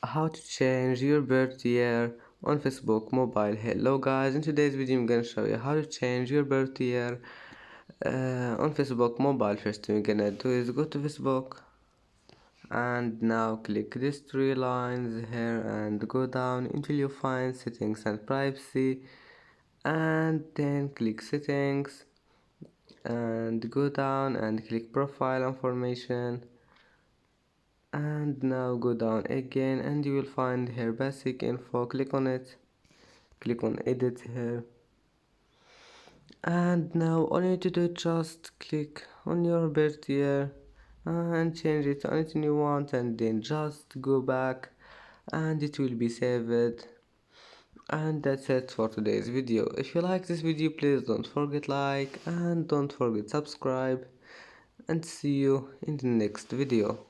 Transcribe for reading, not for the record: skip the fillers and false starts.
How to change your birth year on Facebook mobile. Hello guys, in today's video I'm gonna show you how to change your birth year on Facebook mobile. First thing you're gonna do is go to Facebook and now click these three lines here and go down until you find settings and privacy, and then click settings and go down and click profile information, and now go down again and you will find here basic info. Click on it, click on edit here, and now all you need to do just click on your birth year and change it to anything you want, and then just go back and it will be saved. And that's it for today's video. If you like this video, please don't forget like and don't forget subscribe, and see you in the next video.